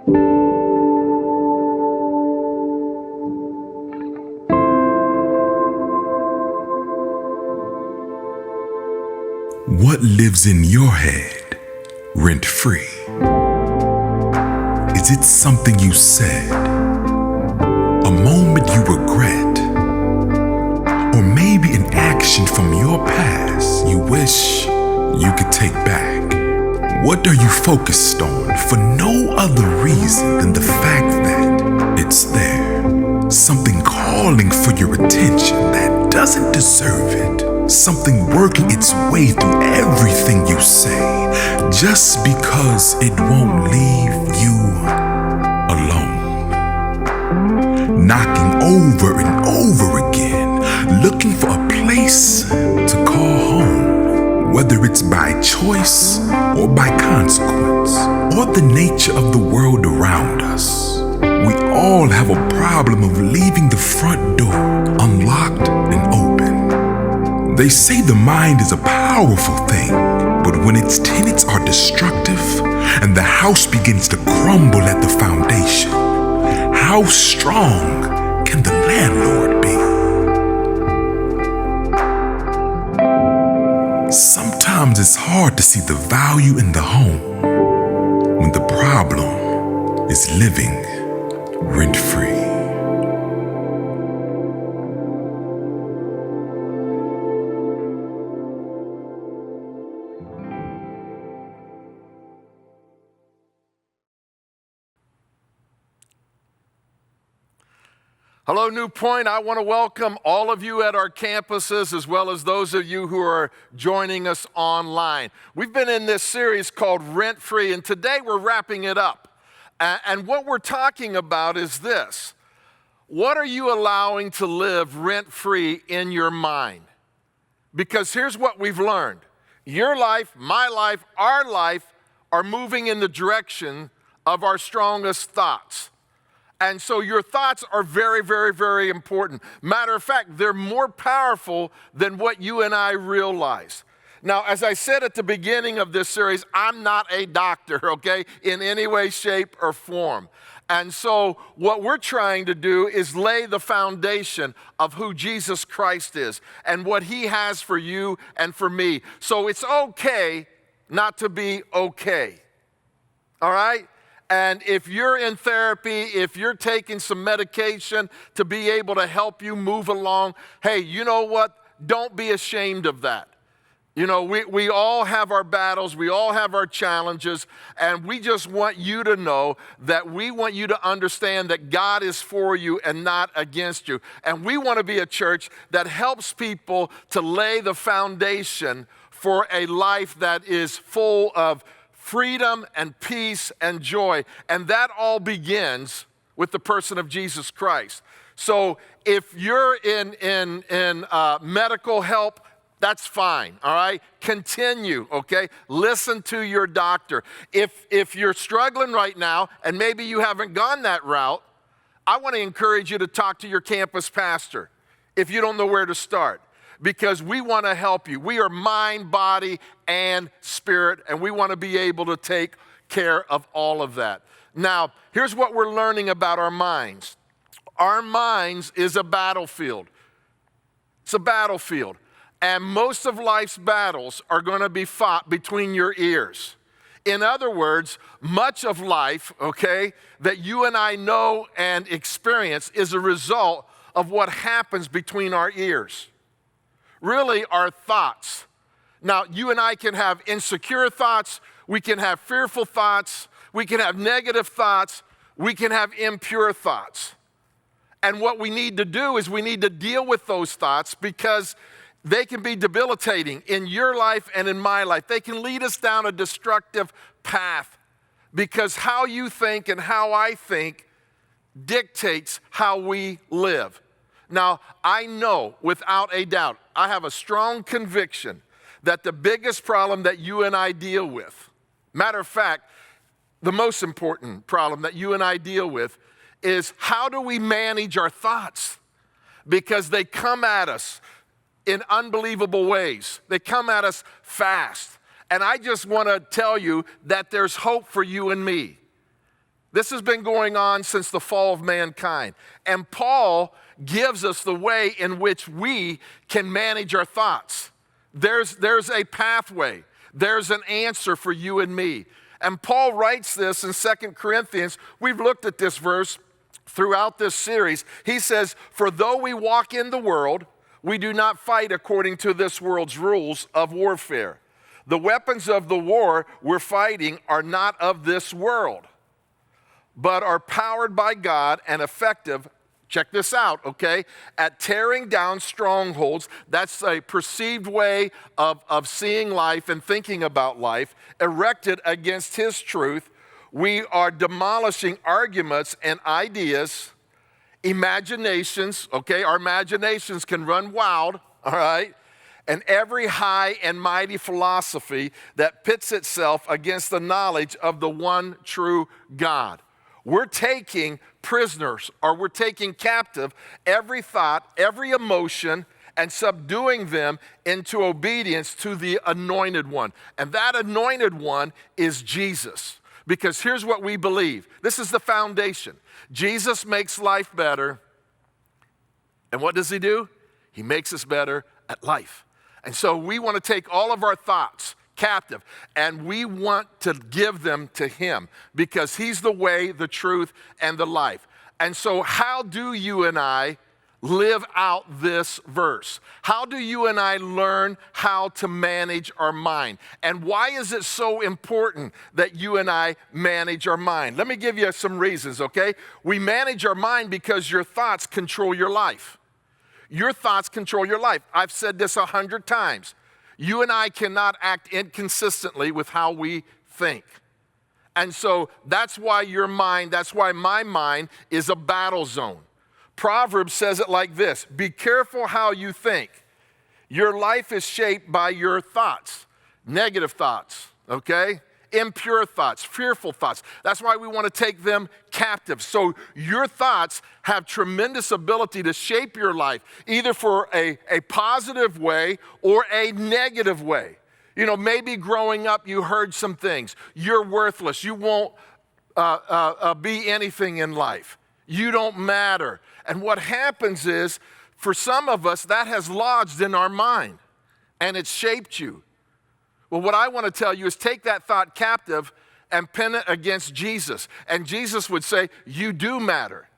What lives in your head, rent-free? Is it something you said, a moment you regret, or maybe an action from your past you wish you could take back? What are you focused on for no other reason than the fact that it's there? Something calling for your attention that doesn't deserve it. Something working its way through everything you say, just because it won't leave you alone. Knocking over and over again, looking for a place to call home, whether it's by choice or by consequence, or the nature of the world around us. We all have a problem of leaving the front door unlocked and open. They say the mind is a powerful thing, but when its tenets are destructive and the house begins to crumble at the foundation, how strong can the landlord be? Sometimes it's hard to see the value in the home when the problem is living rent-free. Hello, New Point. I want to welcome all of you at our campuses as well as those of you who are joining us online. We've been in this series called Rent Free, and today we're wrapping it up. And what we're talking about is this. What are you allowing to live rent-free in your mind? Because here's what we've learned. Your life, my life, our life are moving in the direction of our strongest thoughts. And so your thoughts are very, very, very important. Matter of fact, they're more powerful than what you and I realize. Now, as I said at the beginning of this series, I'm not a doctor, okay, in any way, shape, or form. And so what we're trying to do is lay the foundation of who Jesus Christ is and what he has for you and for me. So it's okay not to be okay, all right? And if you're in therapy, if you're taking some medication to be able to help you move along, hey, you know what? Don't be ashamed of that. You know, we all have our battles, we all have our challenges, and we just want you to know that we want you to understand that God is for you and not against you. And we want to be a church that helps people to lay the foundation for a life that is full of freedom and peace and joy. And that all begins with the person of Jesus Christ. So if you're in medical help, that's fine, all right? Continue, okay? Listen to your doctor. If you're struggling right now, and maybe you haven't gone that route, I want to encourage you to talk to your campus pastor if you don't know where to start. Because we want to help you. We are mind, body, and spirit, and we want to be able to take care of all of that. Now, here's what we're learning about our minds. Our minds is a battlefield. It's a battlefield. And most of life's battles are going to be fought between your ears. In other words, much of life, okay, that you and I know and experience is a result of what happens between our ears. Really, our thoughts. Now, you and I can have insecure thoughts, we can have fearful thoughts, we can have negative thoughts, we can have impure thoughts. And what we need to do is we need to deal with those thoughts because they can be debilitating in your life and in my life. They can lead us down a destructive path because how you think and how I think dictates how we live. Now, I know without a doubt, I have a strong conviction that the biggest problem that you and I deal with, matter of fact, the most important problem that you and I deal with is how do we manage our thoughts? Because they come at us in unbelievable ways. They come at us fast. And I just want to tell you that there's hope for you and me. This has been going on since the fall of mankind. And Paul gives us the way in which we can manage our thoughts. There's a pathway. There's an answer for you and me. And Paul writes this in 2 Corinthians. We've looked at this verse throughout this series. He says, "For though we walk in the world, we do not fight according to this world's rules of warfare. The weapons of the war we're fighting are not of this world, but are powered by God and effective," check this out, okay, "at tearing down strongholds." That's a perceived way of seeing life and thinking about life, erected against his truth. We are demolishing arguments and ideas, imaginations, okay, our imaginations can run wild, all right, and every high and mighty philosophy that pits itself against the knowledge of the one true God. We're taking prisoners, or we're taking captive every thought, every emotion, and subduing them into obedience to the anointed one. And that anointed one is Jesus. Because here's what we believe. This is the foundation. Jesus makes life better. And what does he do? He makes us better at life. And so we want to take all of our thoughts captive, and we want to give them to him because he's the way, the truth, and the life. And so how do you and I live out this verse? How do you and I learn how to manage our mind? And why is it so important that you and I manage our mind? Let me give you some reasons, okay? We manage our mind because your thoughts control your life. Your thoughts control your life. I've said this 100 times. You and I cannot act inconsistently with how we think. And so that's why your mind, that's why my mind is a battle zone. Proverbs says it like this: "Be careful how you think. Your life is shaped by your thoughts." Negative thoughts, okay? Impure thoughts, fearful thoughts. That's why we want to take them captive. So your thoughts have tremendous ability to shape your life, either for a positive way or a negative way. You know, maybe growing up you heard some things. You're worthless. You won't be anything in life. You don't matter. And what happens is, for some of us, that has lodged in our mind, and it's shaped you. Well, what I want to tell you is take that thought captive and pin it against Jesus. And Jesus would say, you do matter.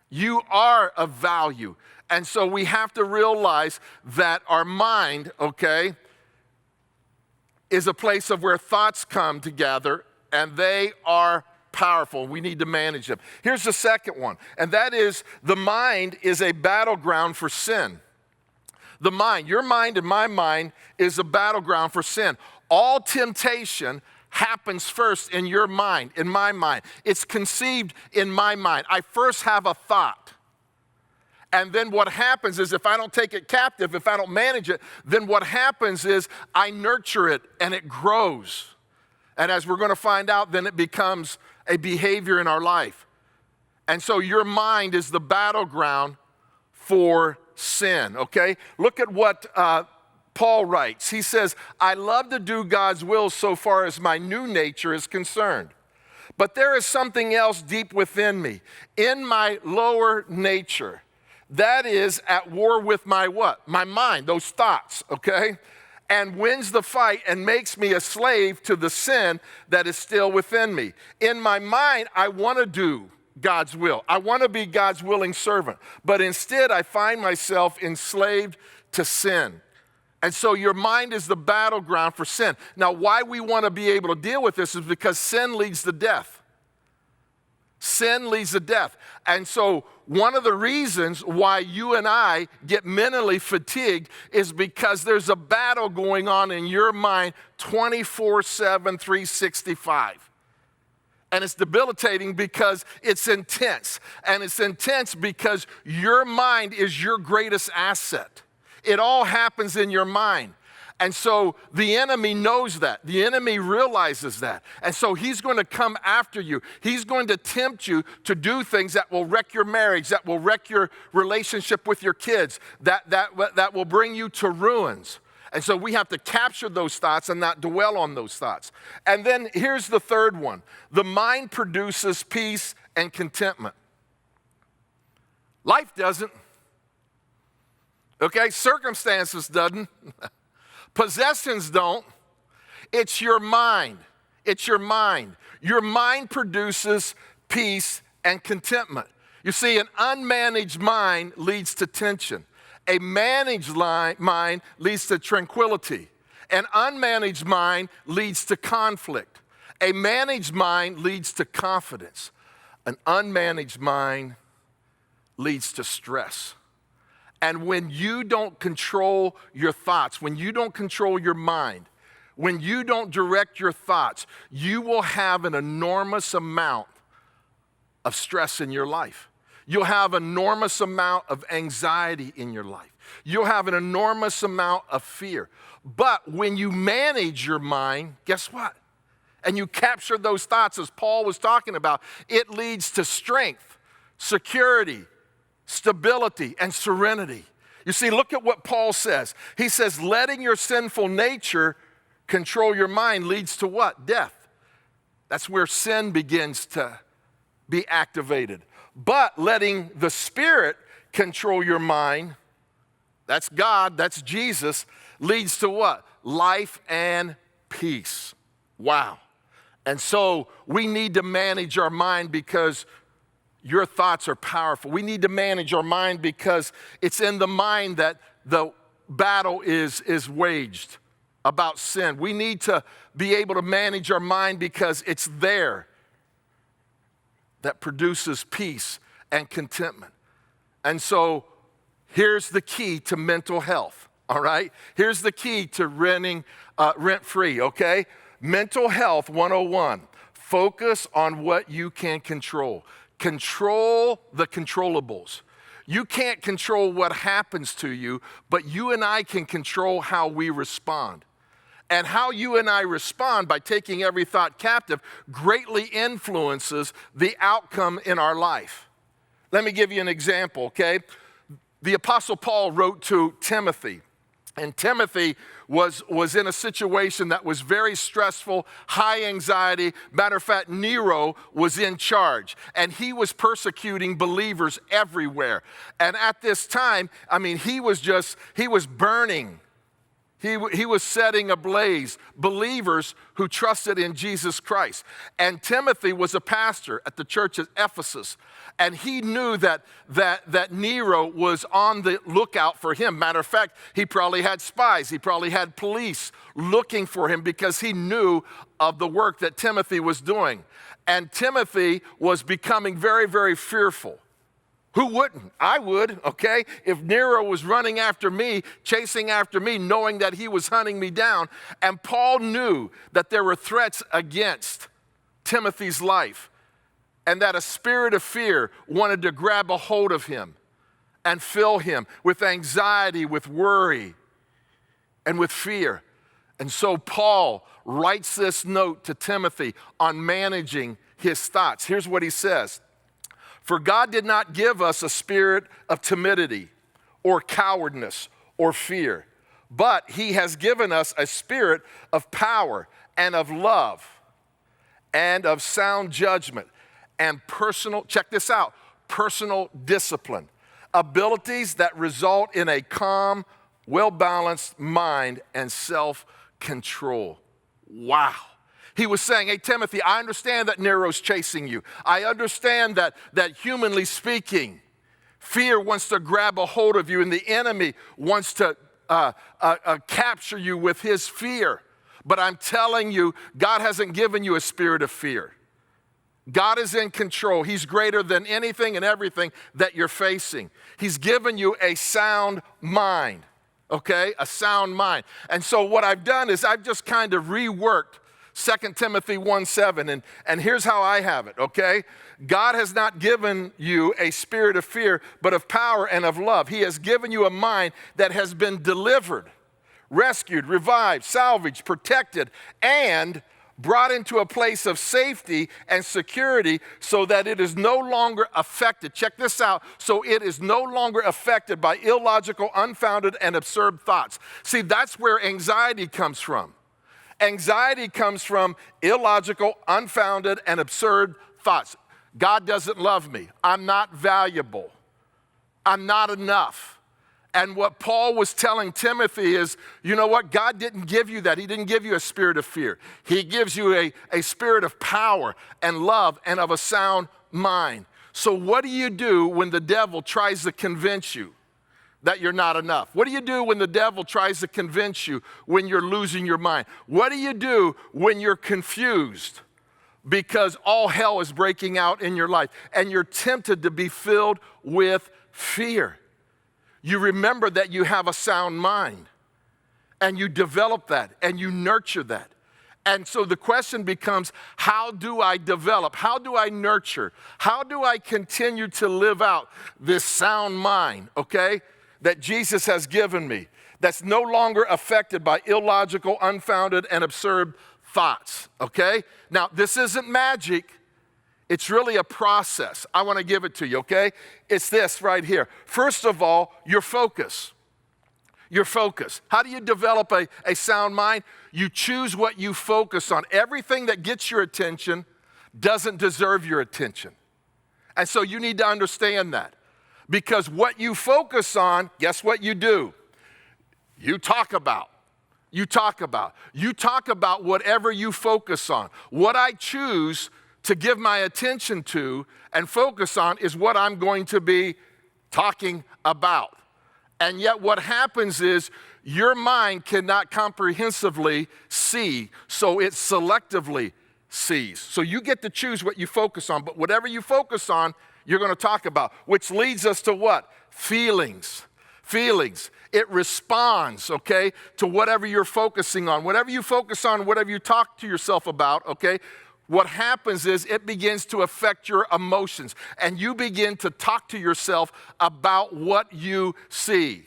You are of value. And so we have to realize that our mind, okay, is a place of where thoughts come together, and they are powerful. We need to manage them. Here's the second one, and that is the mind is a battleground for sin. The mind, your mind and my mind, is a battleground for sin. All temptation happens first in your mind, in my mind. It's conceived in my mind. I first have a thought. And then what happens is, if I don't take it captive, if I don't manage it, then what happens is I nurture it and it grows. And as we're going to find out, then it becomes a behavior in our life. And so your mind is the battleground for sin, okay? Look at what Paul writes. He says, "I love to do God's will so far as my new nature is concerned. But there is something else deep within me, in my lower nature, that is at war with my what? My mind, those thoughts, okay? And wins the fight and makes me a slave to the sin that is still within me. In my mind, I want to do God's will. I want to be God's willing servant. But instead, I find myself enslaved to sin." And so your mind is the battleground for sin. Now, why we want to be able to deal with this is because sin leads to death. Sin leads to death. And so one of the reasons why you and I get mentally fatigued is because there's a battle going on in your mind 24/7, 365. And it's debilitating because it's intense. And it's intense because your mind is your greatest asset. It all happens in your mind. And so the enemy knows that. The enemy realizes that. And so he's going to come after you. He's going to tempt you to do things that will wreck your marriage, that will wreck your relationship with your kids, that will bring you to ruins. And so we have to capture those thoughts and not dwell on those thoughts. And then here's the third one. The mind produces peace and contentment. Life doesn't. Okay? Circumstances doesn't. Possessions don't. It's your mind. It's your mind. Your mind produces peace and contentment. You see, an unmanaged mind leads to tension. A managed mind leads to tranquility. An unmanaged mind leads to conflict. A managed mind leads to confidence. An unmanaged mind leads to stress. And when you don't control your thoughts, when you don't control your mind, when you don't direct your thoughts, you will have an enormous amount of stress in your life. You'll have an enormous amount of anxiety in your life. You'll have an enormous amount of fear. But when you manage your mind, guess what? And you capture those thoughts, as Paul was talking about, it leads to strength, security, stability, and serenity. You see, look at what Paul says. He says, letting your sinful nature control your mind leads to what? Death. That's where sin begins to be activated. But letting the Spirit control your mind, that's God, that's Jesus, leads to what? Life and peace. Wow. And so we need to manage our mind because your thoughts are powerful. We need to manage our mind because it's in the mind that the battle is waged about sin. We need to be able to manage our mind because it's there that produces peace and contentment. And so here's the key to mental health, all right? Here's the key to rent-free, okay? Mental Health 101, focus on what you can control. Control the controllables. You can't control what happens to you, but you and I can control how we respond. And how you and I respond by taking every thought captive greatly influences the outcome in our life. Let me give you an example, okay? The Apostle Paul wrote to Timothy, and Timothy was in a situation that was very stressful, high anxiety. Matter of fact, Nero was in charge, and he was persecuting believers everywhere. And at this time, I mean, he was burning. He was setting ablaze believers who trusted in Jesus Christ. And Timothy was a pastor at the church at Ephesus. And he knew that Nero was on the lookout for him. Matter of fact, he probably had spies. He probably had police looking for him because he knew of the work that Timothy was doing. And Timothy was becoming very, very fearful. Who wouldn't? I would, okay? If Nero was running after me, chasing after me, knowing that he was hunting me down, and Paul knew that there were threats against Timothy's life, and that a spirit of fear wanted to grab a hold of him and fill him with anxiety, with worry, and with fear. And so Paul writes this note to Timothy on managing his thoughts. Here's what he says. For God did not give us a spirit of timidity or cowardice or fear, but he has given us a spirit of power and of love and of sound judgment and personal, check this out, personal discipline, abilities that result in a calm, well-balanced mind and self-control. Wow. He was saying, hey, Timothy, I understand that Nero's chasing you. I understand that humanly speaking, fear wants to grab a hold of you and the enemy wants to capture you with his fear. But I'm telling you, God hasn't given you a spirit of fear. God is in control. He's greater than anything and everything that you're facing. He's given you a sound mind, okay? A sound mind. And so what I've done is I've just kind of reworked 2 Timothy 1:7, and here's how I have it, okay? God has not given you a spirit of fear, but of power and of love. He has given you a mind that has been delivered, rescued, revived, salvaged, protected, and brought into a place of safety and security so that it is no longer affected. Check this out. So it is no longer affected by illogical, unfounded, and absurd thoughts. See, that's where anxiety comes from. Anxiety comes from illogical, unfounded, and absurd thoughts. God doesn't love me. I'm not valuable. I'm not enough. And what Paul was telling Timothy is, you know what? God didn't give you that. He didn't give you a spirit of fear. He gives you a spirit of power and love and of a sound mind. So what do you do when the devil tries to convince you that you're not enough? What do you do when the devil tries to convince you when you're losing your mind? What do you do when you're confused because all hell is breaking out in your life and you're tempted to be filled with fear? You remember that you have a sound mind and you develop that and you nurture that. And so the question becomes, how do I develop? How do I nurture? How do I continue to live out this sound mind, okay, that Jesus has given me, that's no longer affected by illogical, unfounded, and absurd thoughts, okay? Now, this isn't magic. It's really a process. I want to give it to you, okay? It's this right here. First of all, your focus. Your focus. How do you develop a sound mind? You choose what you focus on. Everything that gets your attention doesn't deserve your attention. And so you need to understand that. Because what you focus on, guess what you do? You talk about. You talk about. You talk about whatever you focus on. What I choose to give my attention to and focus on is what I'm going to be talking about. And yet what happens is your mind cannot comprehensively see, so it selectively sees. So you get to choose what you focus on, but whatever you focus on, you're going to talk about, which leads us to what? Feelings. Feelings. It responds, okay, to whatever you're focusing on. Whatever you focus on, whatever you talk to yourself about, okay, what happens is it begins to affect your emotions, and you begin to talk to yourself about what you see.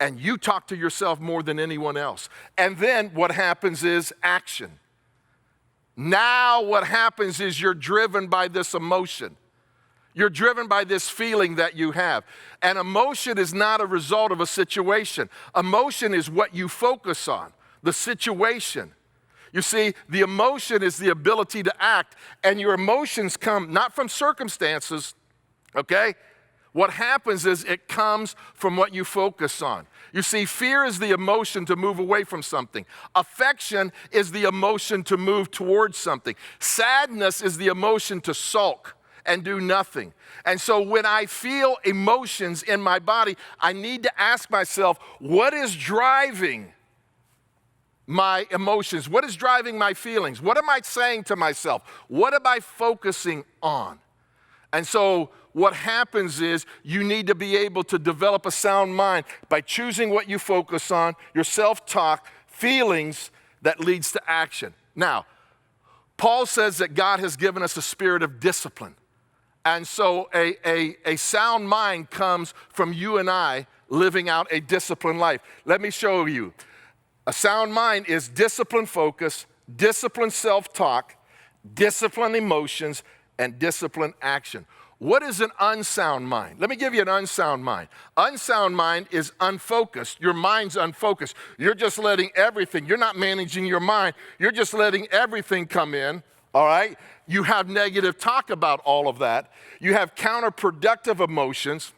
And you talk to yourself more than anyone else. And then what happens is action. Now what happens is you're driven by this emotion. You're driven by this feeling that you have. And emotion is not a result of a situation. Emotion is what you focus on, the situation. You see, the emotion is the ability to act, and your emotions come not from circumstances, okay? What happens is it comes from what you focus on. You see, fear is the emotion to move away from something. Affection is the emotion to move towards something. Sadness is the emotion to sulk and do nothing. And so when I feel emotions in my body, I need to ask myself, what is driving my emotions? What is driving my feelings? What am I saying to myself? What am I focusing on? And so what happens is you need to be able to develop a sound mind by choosing what you focus on, your self-talk, feelings that leads to action. Now, Paul says that God has given us a spirit of discipline. And so a sound mind comes from you and I living out a disciplined life. Let me show you. A sound mind is disciplined focus, disciplined self-talk, disciplined emotions, and disciplined action. What is an unsound mind? Let me give you an unsound mind. Unsound mind is unfocused. Your mind's unfocused. You're just letting everything, you're not managing your mind. You're just letting everything come in, all right? You have negative talk about all of that. You have counterproductive emotions.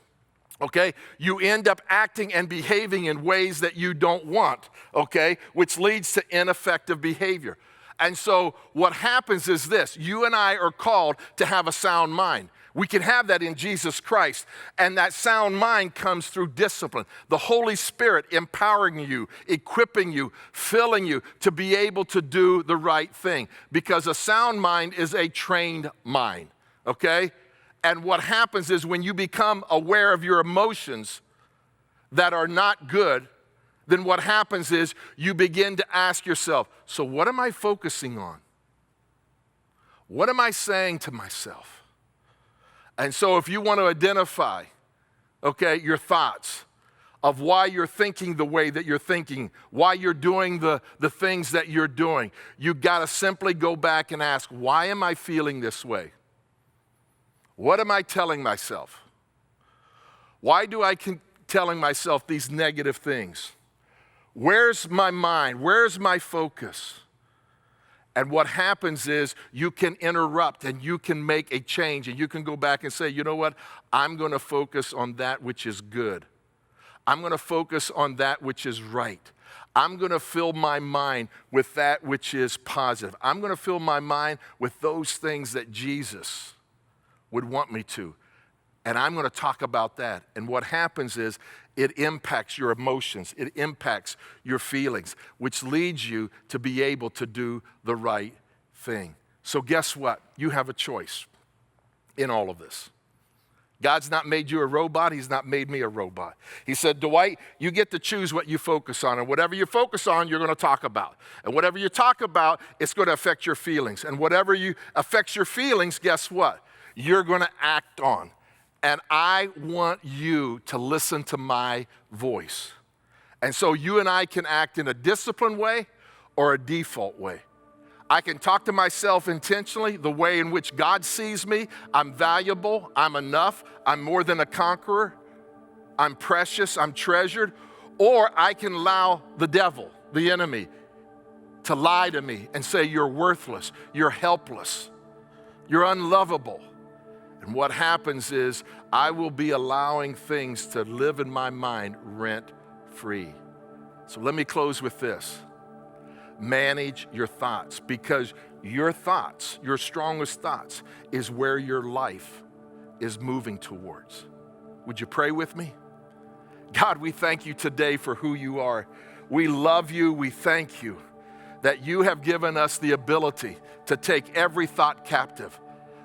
Okay, you end up acting and behaving in ways that you don't want, okay, which leads to ineffective behavior. And so what happens is this, you and I are called to have a sound mind. We can have that in Jesus Christ, and that sound mind comes through discipline. The Holy Spirit empowering you, equipping you, filling you to be able to do the right thing, because a sound mind is a trained mind, okay? And what happens is when you become aware of your emotions that are not good, then what happens is you begin to ask yourself, so what am I focusing on? What am I saying to myself? And so if you want to identify, okay, your thoughts, of why you're thinking the way that you're thinking, why you're doing the things that you're doing. You got to simply go back and ask, why am I feeling this way? What am I telling myself? Why do I keep telling myself these negative things? Where's my mind? Where's my focus? And what happens is you can interrupt and you can make a change and you can go back and say, you know what? I'm going to focus on that which is good. I'm going to focus on that which is right. I'm going to fill my mind with that which is positive. I'm going to fill my mind with those things that Jesus would want me to. And I'm going to talk about that. And what happens is it impacts your emotions. It impacts your feelings, which leads you to be able to do the right thing. So guess what? You have a choice in all of this. God's not made you a robot. He's not made me a robot. He said, Dwight, you get to choose what you focus on. And whatever you focus on, you're going to talk about. And whatever you talk about, it's going to affect your feelings. And whatever affects your feelings, guess what? You're going to act on. And I want you to listen to my voice. And so you and I can act in a disciplined way or a default way. I can talk to myself intentionally, the way in which God sees me. I'm valuable, I'm enough, I'm more than a conqueror, I'm precious, I'm treasured. Or I can allow the devil, the enemy, to lie to me and say, you're worthless, you're helpless, you're unlovable. And what happens is I will be allowing things to live in my mind rent-free. So let me close with this. Manage your thoughts, because your thoughts, your strongest thoughts, is where your life is moving towards. Would you pray with me? God, we thank you today for who you are. We love you. We thank you that you have given us the ability to take every thought captive.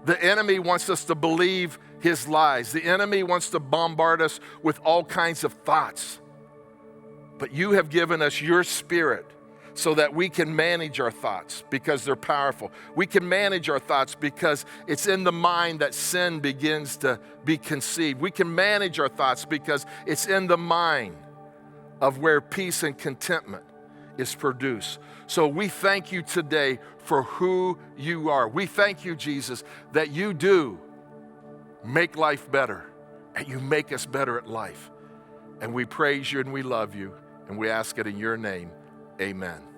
The enemy wants us to believe his lies. The enemy wants to bombard us with all kinds of thoughts. But you have given us your spirit so that we can manage our thoughts because they're powerful. We can manage our thoughts because it's in the mind that sin begins to be conceived. We can manage our thoughts because it's in the mind of where peace and contentment is produced. So we thank you today for who you are. We thank you, Jesus, that you do make life better and you make us better at life. And we praise you and we love you and we ask it in your name. Amen.